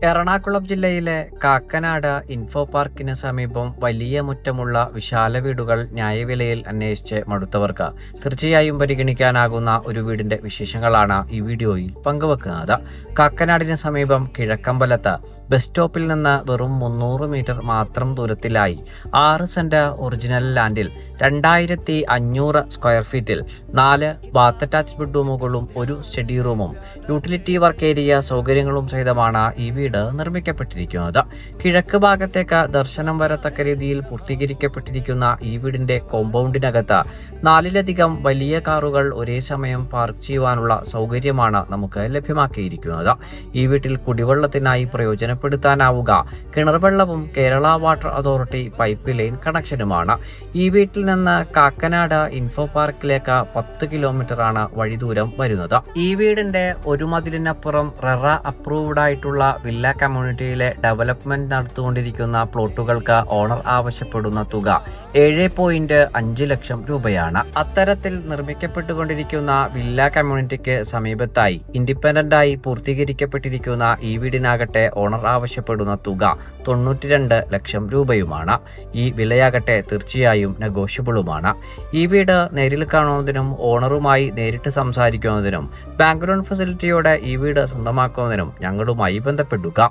എറണാകുളം ജില്ലയിലെ കാക്കനാട് ഇൻഫോ പാർക്കിന് സമീപം വലിയ മുറ്റമുള്ള വിശാല വീടുകൾ ന്യായവിലയിൽ അന്വേഷിച്ച് മടുത്തവർക്ക് തീർച്ചയായും പരിഗണിക്കാനാകുന്ന ഒരു വീടിന്റെ വിശേഷങ്ങളാണ് ഈ വീഡിയോയിൽ പങ്കുവെക്കുന്നത്. കാക്കനാടിന് സമീപം കിഴക്കമ്പലത്ത് ബസ് സ്റ്റോപ്പിൽ നിന്ന് വെറും 300 മീറ്റർ മാത്രം ദൂരത്തിലായി 6 സെന്റ് ഒറിജിനൽ ലാൻഡിൽ 2500 സ്ക്വയർ ഫീറ്റിൽ 4 ബാത്ത് അറ്റാച്ച്ഡ് ബെഡ്റൂമുകളും 1 സ്റ്റഡി റൂമും യൂട്ടിലിറ്റി വർക്ക് ഏരിയ സൗകര്യങ്ങളും സഹിതമാണ് ഈ വീട് നിർമ്മിക്കപ്പെട്ടിരിക്കുന്നത്. കിഴക്ക് ഭാഗത്തേക്ക് ദർശനം വരത്തക്ക രീതിയിൽ പൂർത്തീകരിക്കപ്പെട്ടിരിക്കുന്ന ഈ വീടിന്റെ കോമ്പൗണ്ടിനകത്ത് 4ലധികം വലിയ കാറുകൾ ഒരേ സമയം പാർക്ക് ചെയ്യുവാനുള്ള സൗകര്യമാണ് നമുക്ക് ലഭ്യമാക്കിയിരിക്കുന്നത്. ഈ വീട്ടിൽ കുടിവെള്ളത്തിനായി പ്രയോജനപ്പെടുത്താനാവുക കിണർ വെള്ളവും Kerala water authority pipe line കണക്ഷനുമാണ്. ഈ വീട്ടിൽ നിന്ന് കാക്കനാട് ഇൻഫോ പാർക്കിലേക്ക് 10 കിലോമീറ്റർ ആണ് വഴിദൂരം വരുന്നത്. ഈ വീടിന്റെ ഒരു മതിലിനപ്പുറം റെറ അപ്രൂവ്ഡ് ആയിട്ടുള്ള വില്ല കമ്മ്യൂണിറ്റിയിലെ ഡെവലപ്മെന്റ് നടത്തുകൊണ്ടിരിക്കുന്ന പ്ലോട്ടുകൾക്ക് ഓണർ ആവശ്യപ്പെടുന്ന തുക 7.5 ലക്ഷം രൂപയാണ്. അത്തരത്തിൽ നിർമ്മിക്കപ്പെട്ടുകൊണ്ടിരിക്കുന്ന വില്ല കമ്മ്യൂണിറ്റിക്ക് സമീപത്തായി ഇൻഡിപെൻഡന്റ് ആയി പൂർത്തീകരിക്കപ്പെട്ടിരിക്കുന്ന ഈ വീടിനാകട്ടെ ഓണർ ആവശ്യപ്പെടുന്ന തുക 92 ലക്ഷം രൂപയുമാണ്. ഈ വിലയാകട്ടെ തീർച്ചയായും നെഗോഷ്യബിളുമാണ്. ഈ വീട് നേരിൽ കാണുന്നതിനും ഓണറുമായി നേരിട്ട് സംസാരിക്കുന്നതിനും ബാങ്ക് ലോൺ ഫെസിലിറ്റിയോടെ ഈ വീട് സ്വന്തമാക്കുന്നതിനും ഞങ്ങളുമായി ബന്ധപ്പെടുക.